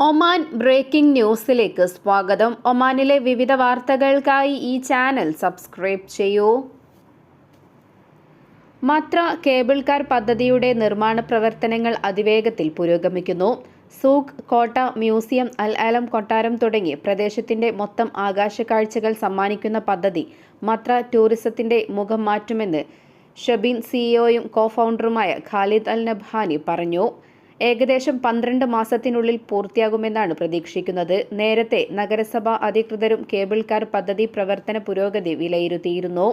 Oman breaking ന്യൂസിലേക്ക് സ്വാഗതം. ഒമാനിലെ വിവിധ വാർത്തകൾക്കായി ഈ ചാനൽ സബ്സ്ക്രൈബ് ചെയ്യൂ. മത്ര കേബിൾ കാർ പദ്ധതിയുടെ നിർമ്മാണ പ്രവർത്തനങ്ങൾ അതിവേഗത്തിൽ പുരോഗമിക്കുന്നു. സൂഖ്, കോട്ട, മ്യൂസിയം, അൽ അലം കൊട്ടാരം തുടങ്ങി പ്രദേശത്തിന്റെ മൊത്തം ആകാശക്കാഴ്ചകൾ സമ്മാനിക്കുന്ന പദ്ധതി മത്ര ടൂറിസത്തിന്റെ മുഖം മാറ്റുമെന്ന് ഷബീൻ സിഇഒയും കോ-ഫൗണ്ടറുമായ ഖാലിദ് അൽ നബ്ഹാനി പറഞ്ഞു. ഏകദേശം 12 മാസത്തിനുള്ളിൽ പൂർത്തിയാകുമെന്നാണ് പ്രതീക്ഷിക്കുന്നത്. നേരത്തെ നഗരസഭാ അധികൃതരും കേബിൾ കാർ പദ്ധതി പ്രവർത്തന പുരോഗതി വിലയിരുത്തിയിരുന്നു.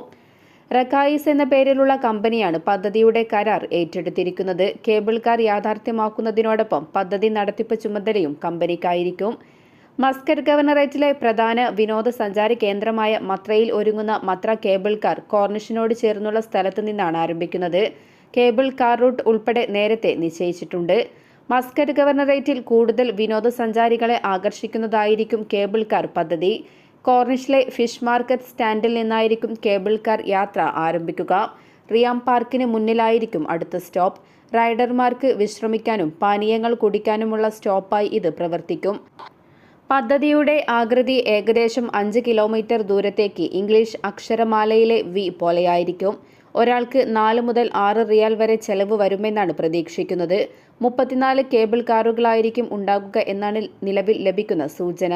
റക്കായിസ് എന്ന പേരിലുള്ള കമ്പനിയാണ് പദ്ധതിയുടെ കരാർ ഏറ്റെടുത്തിരിക്കുന്നത്. കേബിൾ കാർ യാഥാർത്ഥ്യമാക്കുന്നതിനോടൊപ്പം പദ്ധതി നടത്തിപ്പ് ചുമതലയും കമ്പനിക്കായിരിക്കും. മസ്കറ്റ് ഗവർണറേറ്റിലെ പ്രധാന വിനോദസഞ്ചാര കേന്ദ്രമായ മത്രയിൽ ഒരുങ്ങുന്ന മത്ര കേബിൾ കാർ കോർണിഷിനോട് ചേർന്നുള്ള സ്ഥലത്തു നിന്നാണ് ആരംഭിക്കുന്നത്. കേബിൾ കാർ റൂട്ട് ഉൾപ്പെടെ നേരത്തെ നിശ്ചയിച്ചിട്ടുണ്ട്. മസ്കറ്റ് ഗവർണറേറ്റിൽ കൂടുതൽ വിനോദസഞ്ചാരികളെ ആകർഷിക്കുന്നതായിരിക്കും കേബിൾ കാർ പദ്ധതി. കോർണിഷിലെ ഫിഷ് മാർക്കറ്റ് സ്റ്റാൻഡിൽ നിന്നായിരിക്കും കേബിൾ കാർ യാത്ര ആരംഭിക്കുക. റിയാം പാർക്കിന് മുന്നിലായിരിക്കും അടുത്ത സ്റ്റോപ്പ്. റൈഡർമാർക്ക് വിശ്രമിക്കാനും പാനീയങ്ങൾ കുടിക്കാനുമുള്ള സ്റ്റോപ്പായി ഇത് പ്രവർത്തിക്കും. പദ്ധതിയുടെ ആകൃതി ഏകദേശം 5 കിലോമീറ്റർ ദൂരത്തേക്ക് ഇംഗ്ലീഷ് അക്ഷരമാലയിലെ വി പോലെയായിരിക്കും. ഒരാൾക്ക് 4 മുതൽ 6 റിയാൽ വരെ ചെലവ് വരുമെന്നാണ് പ്രതീക്ഷിക്കുന്നത്. 34 കേബിൾ കാറുകളായിരിക്കും ഉണ്ടാകുക എന്നാണ് നിലവിൽ ലഭിക്കുന്ന സൂചന.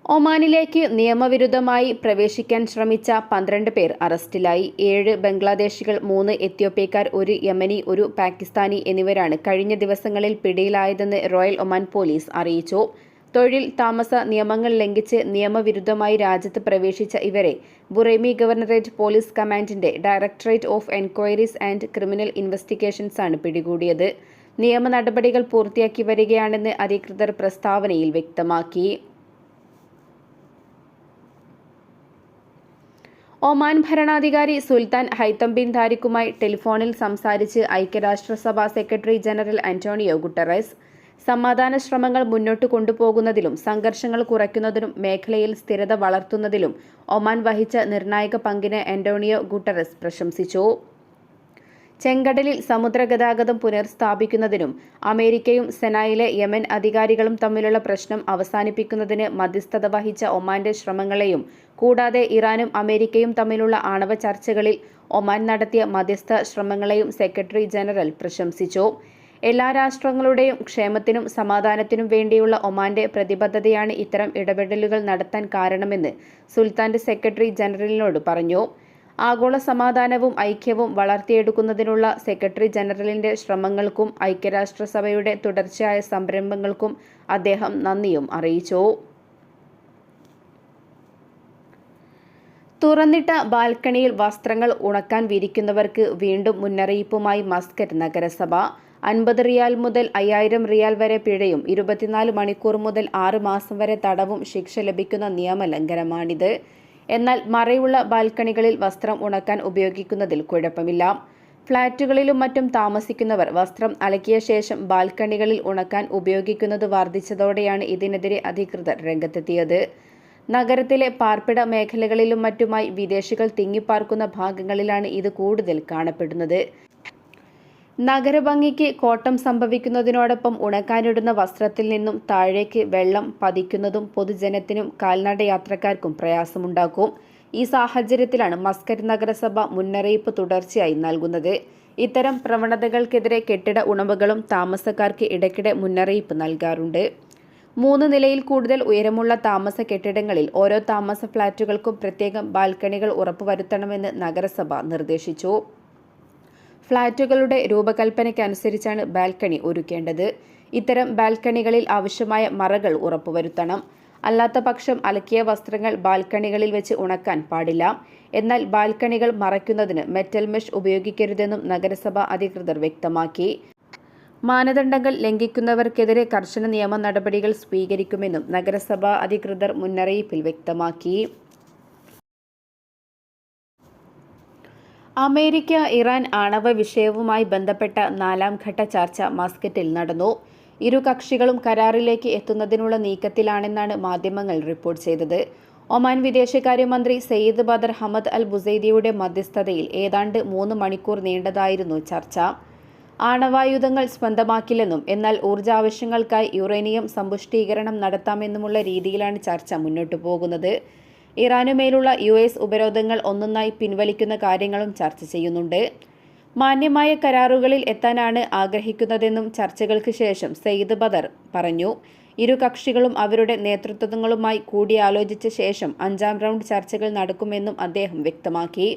ഒമാനിലേക്ക് നിയമവിരുദ്ധമായി പ്രവേശിക്കാൻ ശ്രമിച്ച 12 പേർ അറസ്റ്റിലായി. 7 ബംഗ്ലാദേശികൾ, 3 എത്യോപ്യക്കാർ, 1 യമനി, 1 പാകിസ്ഥാനി എന്നിവരാണ് കഴിഞ്ഞ ദിവസങ്ങളിൽ പിടിയിലായതെന്ന് റോയൽ ഒമാൻ പോലീസ് അറിയിച്ചു. തൊഴിൽ താമസ നിയമങ്ങൾ ലംഘിച്ച് നിയമവിരുദ്ധമായി രാജ്യത്ത് പ്രവേശിച്ച ഇവരെ ബുറൈമി ഗവർണറേറ്റ് പോലീസ് കമാൻഡിന്റെ directorate of enquiries and criminal investigations ആണ് പിടികൂടിയത്. നിയമ നടപടികൾ പൂർത്തിയാക്കി വരികയാണെന്ന് അധികൃതർ പ്രസ്താവനയിൽ വ്യക്തമാക്കി. ഒമാൻ ഭരണാധികാരി സുൽത്താൻ ഹൈത്തം ബിൻ താരിഖുമായി ടെലിഫോണിൽ സംസാരിച്ച് ഐക്യരാഷ്ട്രസഭാ സെക്രട്ടറി ജനറൽ ആന്റോണിയോ ഗുട്ടറസ്. സമാധാന ശ്രമങ്ങൾ മുന്നോട്ട് കൊണ്ടുപോകുന്നതിലും സംഘർഷങ്ങൾ കുറയ്ക്കുന്നതിനും മേഖലയിൽ സ്ഥിരത വളർത്തുന്നതിലും ഒമാൻ വഹിച്ച നിർണായക പങ്കിന് ആന്റോണിയോ ഗുട്ടറസ് പ്രശംസിച്ചു. ചെങ്കടലിൽ സമുദ്രഗതാഗതം പുനഃസ്ഥാപിക്കുന്നതിനും അമേരിക്കയും സെനായിലെ യമൻ അധികാരികളും തമ്മിലുള്ള പ്രശ്നം അവസാനിപ്പിക്കുന്നതിന് മധ്യസ്ഥത വഹിച്ച ഒമാന്റെ ശ്രമങ്ങളെയും കൂടാതെ ഇറാനും അമേരിക്കയും തമ്മിലുള്ള ആണവ ചർച്ചകളിൽ ഒമാൻ നടത്തിയ മധ്യസ്ഥ ശ്രമങ്ങളെയും സെക്രട്ടറി ജനറൽ പ്രശംസിച്ചു. എല്ലാ രാഷ്ട്രങ്ങളുടെയും ക്ഷേമത്തിനും സമാധാനത്തിനും വേണ്ടിയുള്ള ഒമാന്റെ പ്രതിബദ്ധതയാണ് ഇത്തരം ഇടപെടലുകൾ നടത്താൻ കാരണമെന്ന് സുൽത്താന്റെ സെക്രട്ടറി ജനറലിനോട് പറഞ്ഞു. ആഗോള സമാധാനവും ഐക്യവും വളർത്തിയെടുക്കുന്നതിനുള്ള സെക്രട്ടറി ജനറലിന്റെ ശ്രമങ്ങൾക്കും ഐക്യരാഷ്ട്രസഭയുടെ തുടർച്ചയായ സംരംഭങ്ങൾക്കും അദ്ദേഹം നന്ദിയും അറിയിച്ചു. തുറന്നിട്ട ബാൽക്കണിയിൽ വസ്ത്രങ്ങൾ ഉണക്കാൻ വിരിക്കുന്നവർക്ക് വീണ്ടും മുന്നറിയിപ്പുമായി മസ്കറ്റ് നഗരസഭ. 50 റിയാൽ മുതൽ 5000 റിയാൽ വരെ പിഴയും 24 മണിക്കൂർ മുതൽ 6 മാസം വരെ തടവും ശിക്ഷ ലഭിക്കുന്ന നിയമലംഘനമാണിത്. എന്നാൽ മറയുള്ള ബാൽക്കണികളിൽ വസ്ത്രം ഉണക്കാൻ ഉപയോഗിക്കുന്നതിൽ കുഴപ്പമില്ല. ഫ്ളാറ്റുകളിലും മറ്റും താമസിക്കുന്നവർ വസ്ത്രം അലക്കിയ ശേഷം ബാൽക്കണികളിൽ ഉണക്കാൻ ഉപയോഗിക്കുന്നത് വർദ്ധിച്ചതോടെയാണ് ഇതിനെതിരെ അധികൃതർ രംഗത്തെത്തിയത്. നഗരത്തിലെ പാർപ്പിട മേഖലകളിലും മറ്റുമായി വിദേശികൾ തിങ്ങിപ്പാർക്കുന്ന ഭാഗങ്ങളിലാണ് ഇത് കൂടുതൽ കാണപ്പെടുന്നത്. നഗരഭംഗിക്ക് കോട്ടം സംഭവിക്കുന്നതിനോടൊപ്പം ഉണക്കാനിടുന്ന വസ്ത്രത്തിൽ നിന്നും താഴേക്ക് വെള്ളം പതിക്കുന്നതും പൊതുജനത്തിനും കാൽനട യാത്രക്കാർക്കും പ്രയാസമുണ്ടാക്കും. ഈ സാഹചര്യത്തിലാണ് മസ്കറ്റ് നഗരസഭ മുന്നറിയിപ്പ് തുടർച്ചയായി നൽകുന്നത്. ഇത്തരം പ്രവണതകൾക്കെതിരെ കെട്ടിട ഉടമകളും താമസക്കാർക്ക് ഇടയ്ക്കിടെ മുന്നറിയിപ്പ് നൽകാറുണ്ട്. 3 നിലയിൽ കൂടുതൽ ഉയരമുള്ള താമസ കെട്ടിടങ്ങളിൽ ഓരോ താമസ ഫ്ളാറ്റുകൾക്കും പ്രത്യേകം ബാൽക്കണികൾ ഉറപ്പുവരുത്തണമെന്ന് നഗരസഭ നിർദ്ദേശിച്ചു. ഫ്ളാറ്റുകളുടെ രൂപകൽപ്പനയ്ക്കനുസരിച്ചാണ് ബാൽക്കണി ഒരുക്കേണ്ടത്. ഇത്തരം ബാൽക്കണികളിൽ ആവശ്യമായ മറകൾ ഉറപ്പുവരുത്തണം. അല്ലാത്തപക്ഷം അലക്കിയ വസ്ത്രങ്ങൾ ബാൽക്കണികളിൽ വെച്ച് ഉണക്കാൻ പാടില്ല. എന്നാൽ ബാൽക്കണികൾ മറയ്ക്കുന്നതിന് മെറ്റൽ മെഷ് ഉപയോഗിക്കരുതെന്നും നഗരസഭ അധികൃതർ വ്യക്തമാക്കി. മാനദണ്ഡങ്ങൾ ലംഘിക്കുന്നവർക്കെതിരെ കർശന നിയമ നടപടികൾ സ്വീകരിക്കുമെന്നും നഗരസഭാ അധികൃതർ മുന്നറിയിപ്പിൽ വ്യക്തമാക്കി. അമേരിക്ക ഇറാൻ ആണവ വിഷയവുമായി ബന്ധപ്പെട്ട 4ാം ഘട്ട ചർച്ച മസ്കറ്റിൽ നടന്നു. ഇരു കക്ഷികളും കരാറിലേക്ക് എത്തുന്നതിനുള്ള നീക്കത്തിലാണെന്നാണ് മാധ്യമങ്ങൾ റിപ്പോർട്ട് ചെയ്തത്. ഒമാൻ വിദേശകാര്യമന്ത്രി സയ്യിദ് ബദർ ഹമദ് അൽ ബുസൈദിയുടെ മധ്യസ്ഥതയിൽ ഏതാണ്ട് 3 മണിക്കൂർ നീണ്ടതായിരുന്നു ചർച്ച. ആണവായുധങ്ങൾ സ്വന്തമാക്കില്ലെന്നും എന്നാൽ ഊർജ്ജാവശ്യങ്ങൾക്കായി യുറേനിയം സമ്പുഷ്ടീകരണം നടത്താമെന്നുമുള്ള രീതിയിലാണ് ചർച്ച മുന്നോട്ടു പോകുന്നത്. ഇറാനുമേലുള്ള US ഉപരോധങ്ങൾ ഒന്നൊന്നായി പിൻവലിക്കുന്ന കാര്യങ്ങളും ചർച്ച ചെയ്യുന്നുണ്ട്. മാന്യമായ കരാറുകളിൽ എത്താനാണ് ആഗ്രഹിക്കുന്നതെന്നും ചർച്ചകൾക്ക് ശേഷം സയ്യിദ് ബദർ പറഞ്ഞു. ഇരു കക്ഷികളും അവരുടെ നേതൃത്വങ്ങളുമായി കൂടിയാലോചിച്ച ശേഷം 5ാം റൗണ്ട് ചർച്ചകൾ നടക്കുമെന്നും അദ്ദേഹം വ്യക്തമാക്കി.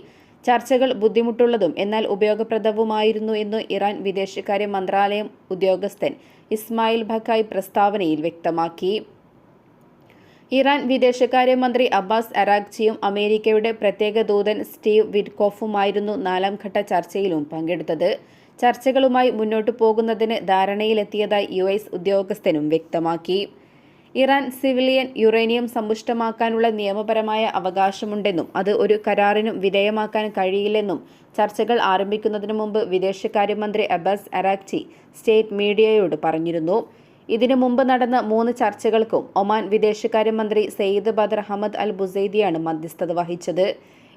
ചർച്ചകൾ ബുദ്ധിമുട്ടുള്ളതും എന്നാൽ ഉപയോഗപ്രദവുമായിരുന്നു എന്ന് ഇറാൻ വിദേശകാര്യ മന്ത്രാലയം ഉദ്യോഗസ്ഥൻ ഇസ്മായിൽ ബഖായി പ്രസ്താവനയിൽ വ്യക്തമാക്കി. ഇറാൻ വിദേശകാര്യമന്ത്രി അബ്ബാസ് അറാഗ്ചിയും അമേരിക്കയുടെ പ്രത്യേക ദൂതൻ സ്റ്റീവ് വിറ്റ്കോഫുമായിരുന്നു 4ാം ഘട്ട ചർച്ചയിലും പങ്കെടുത്തത്. ചർച്ചകളുമായി മുന്നോട്ടു പോകുന്നതിന് ധാരണയിലെത്തിയതായി US ഉദ്യോഗസ്ഥനും വ്യക്തമാക്കി. ഇറാൻ സിവിലിയൻ യുറേനിയം സമ്പുഷ്ടമാക്കാനുള്ള നിയമപരമായ അവകാശമുണ്ടെന്നും അത് ഒരു കരാറിനും വിധേയമാക്കാൻ കഴിയില്ലെന്നും ചർച്ചകൾ ആരംഭിക്കുന്നതിനു മുമ്പ് വിദേശകാര്യമന്ത്രി അബ്ബാസ് അറാഗ്ചി സ്റ്റേറ്റ് മീഡിയയോട് പറഞ്ഞിരുന്നു. ഇതിനു മുമ്പ് നടന്ന 3 ചർച്ചകൾക്കും ഒമാൻ വിദേശകാര്യമന്ത്രി സയ്യിദ് ബദർ ഹമദ് അൽ ബുസൈദിയാണ് മധ്യസ്ഥത വഹിച്ചത്.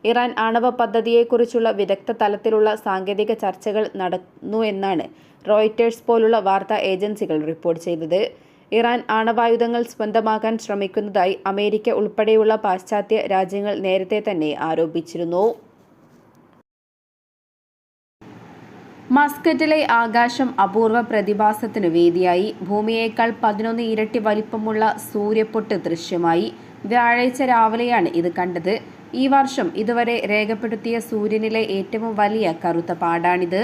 ഇറാൻ ആണവ പദ്ധതിയെക്കുറിച്ചുള്ള വിദഗ്ധ തലത്തിലുള്ള സാങ്കേതിക ചർച്ചകൾ നടന്നുവെന്നാണ് റോയിറ്റേഴ്സ് പോലുള്ള വാർത്താ ഏജൻസികൾ റിപ്പോർട്ട് ചെയ്തത്. ഇറാൻ ആണവായുധങ്ങൾ സ്വന്തമാക്കാൻ ശ്രമിക്കുന്നതായി അമേരിക്ക ഉൾപ്പെടെയുള്ള പാശ്ചാത്യ രാജ്യങ്ങൾ നേരത്തെ തന്നെ ആരോപിച്ചിരുന്നു. മസ്കറ്റിലെ ആകാശം അപൂർവ പ്രതിഭാസത്തിന് വേദിയായി. ഭൂമിയേക്കാൾ 11 ഇരട്ടി വലിപ്പമുള്ള സൂര്യപ്പൊട്ട് ദൃശ്യമായി. വ്യാഴാഴ്ച രാവിലെയാണ് ഇത് കണ്ടത്. ഈ വർഷം ഇതുവരെ രേഖപ്പെടുത്തിയ സൂര്യനിലെ ഏറ്റവും വലിയ കറുത്ത പാടാണിത്.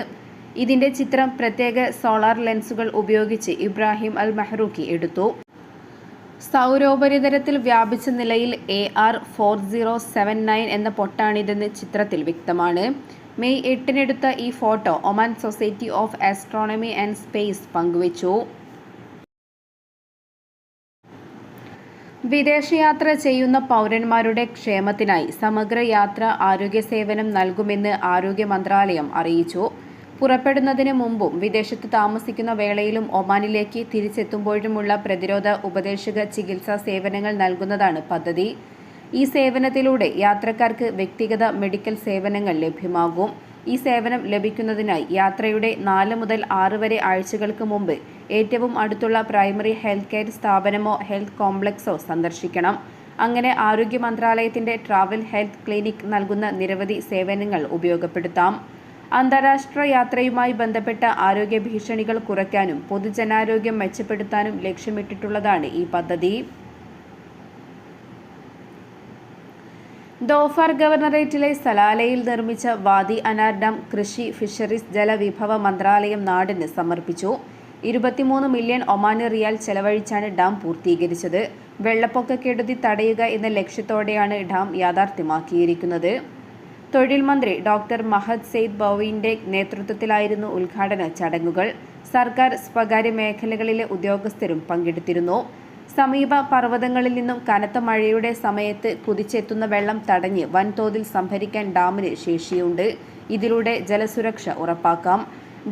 ഇതിന്റെ ചിത്രം പ്രത്യേക സോളാർ ലെൻസുകൾ ഉപയോഗിച്ച് ഇബ്രാഹിം അൽ മഹ്റൂഖി എടുത്തു. സൗരോപരിതലത്തിൽ വ്യാപിച്ച നിലയിൽ AR 4079 എന്ന പൊട്ടാണിതെന്ന് ചിത്രത്തിൽ വ്യക്തമാണ്. മെയ് 8-എടുത്ത ഈ photo Oman society of astronomy and space പങ്കുവച്ചു. വിദേശയാത്ര ചെയ്യുന്ന പൗരന്മാരുടെ ക്ഷേമത്തിനായി സമഗ്ര യാത്രാ ആരോഗ്യ സേവനം നൽകുമെന്ന് ആരോഗ്യ മന്ത്രാലയം അറിയിച്ചു. പുറപ്പെടുന്നതിന് മുമ്പും വിദേശത്ത് താമസിക്കുന്ന വേളയിലും ഒമാനിലേക്ക് തിരിച്ചെത്തുമ്പോഴുമുള്ള പ്രതിരോധ ഉപദേശക ചികിത്സാ സേവനങ്ങൾ നൽകുന്നതാണ് പദ്ധതി. ഈ സേവനത്തിലൂടെ യാത്രക്കാർക്ക് വ്യക്തിഗത മെഡിക്കൽ സേവനങ്ങൾ ലഭ്യമാകും. ഈ സേവനം ലഭിക്കുന്നതിനായി യാത്രയുടെ 4 മുതൽ 6 വരെ ആഴ്ചകൾക്ക് മുമ്പ് ഏറ്റവും അടുത്തുള്ള പ്രൈമറി ഹെൽത്ത് കെയർ സ്ഥാപനമോ ഹെൽത്ത് കോംപ്ലക്സോ സന്ദർശിക്കണം. അങ്ങനെ ആരോഗ്യ മന്ത്രാലയത്തിന്റെ ട്രാവൽ ഹെൽത്ത് ക്ലിനിക് നൽകുന്ന നിരവധി സേവനങ്ങൾ ഉപയോഗപ്പെടുത്താം. അന്താരാഷ്ട്ര യാത്രയുമായി ബന്ധപ്പെട്ട ആരോഗ്യ ഭീഷണികൾ കുറയ്ക്കാനും പൊതുജനാരോഗ്യം മെച്ചപ്പെടുത്താനും ലക്ഷ്യമിട്ടിട്ടുള്ളതാണ് ഈ പദ്ധതി. ദോഫാർ ഗവർണറേറ്റിലെ സലാലയിൽ നിർമ്മിച്ച വാദി അനാർ ഡാം കൃഷി, ഫിഷറീസ്, ജലവിഭവ മന്ത്രാലയം നാടിന് സമർപ്പിച്ചു. 23 മില്യൺ ഒമാനി റിയാൽ ചെലവഴിച്ചാണ് ഡാം പൂർത്തീകരിച്ചത്. വെള്ളപ്പൊക്കക്കെടുതി തടയുക എന്ന ലക്ഷ്യത്തോടെയാണ് ഡാം യാഥാർത്ഥ്യമാക്കിയിരിക്കുന്നത്. തൊഴിൽ മന്ത്രി ഡോക്ടർ മഹദ് സെയ്ദ് ബൗയിന്റെ നേതൃത്വത്തിലായിരുന്നു ഉദ്ഘാടന ചടങ്ങുകൾ. സർക്കാർ, സ്വകാര്യ മേഖലകളിലെ ഉദ്യോഗസ്ഥരും പങ്കെടുത്തിരുന്നു. സമീപ പർവ്വതങ്ങളിൽ നിന്നും കനത്ത മഴയുടെ സമയത്ത് കുതിച്ചെത്തുന്ന വെള്ളം തടഞ്ഞ് വൻതോതിൽ സംഭരിക്കാൻ ഡാമിന് ശേഷിയുണ്ട്. ഇതിലൂടെ ജലസുരക്ഷ ഉറപ്പാക്കാം.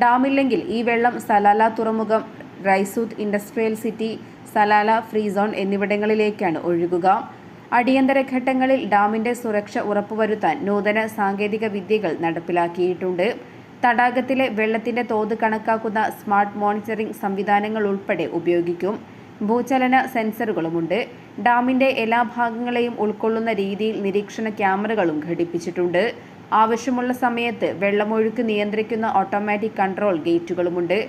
ഡാമില്ലെങ്കിൽ ഈ വെള്ളം സലാല തുറമുഖം, Raysut industrial city, Salalah free zone എന്നിവിടങ്ങളിലേക്കാണ് ഒഴുകുക. അടിയന്തര ഘട്ടങ്ങളിൽ ഡാമിന്റെ സുരക്ഷ ഉറപ്പുവരുത്താൻ നൂതന സാങ്കേതിക വിദ്യകൾ നടപ്പിലാക്കിയിട്ടുണ്ട്. തടാകത്തിലെ വെള്ളത്തിന്റെ തോത് കണക്കാക്കുന്ന സ്മാർട്ട് മോണിറ്ററിംഗ് സംവിധാനങ്ങൾ ഉൾപ്പെടെ ഉപയോഗിക്കും. ഭൂചലന സെൻസറുകളുമുണ്ട്. ഡാമിന്റെ എല്ലാ ഭാഗങ്ങളെയും ഉൾക്കൊള്ളുന്ന രീതിയിൽ നിരീക്ഷണ ക്യാമറകളും ഘടിപ്പിച്ചിട്ടുണ്ട്. ആവശ്യമുള്ള സമയത്ത് വെള്ളമൊഴുക്ക് നിയന്ത്രിക്കുന്ന ഓട്ടോമാറ്റിക് കൺട്രോൾ ഗേറ്റുകളുമുണ്ട്.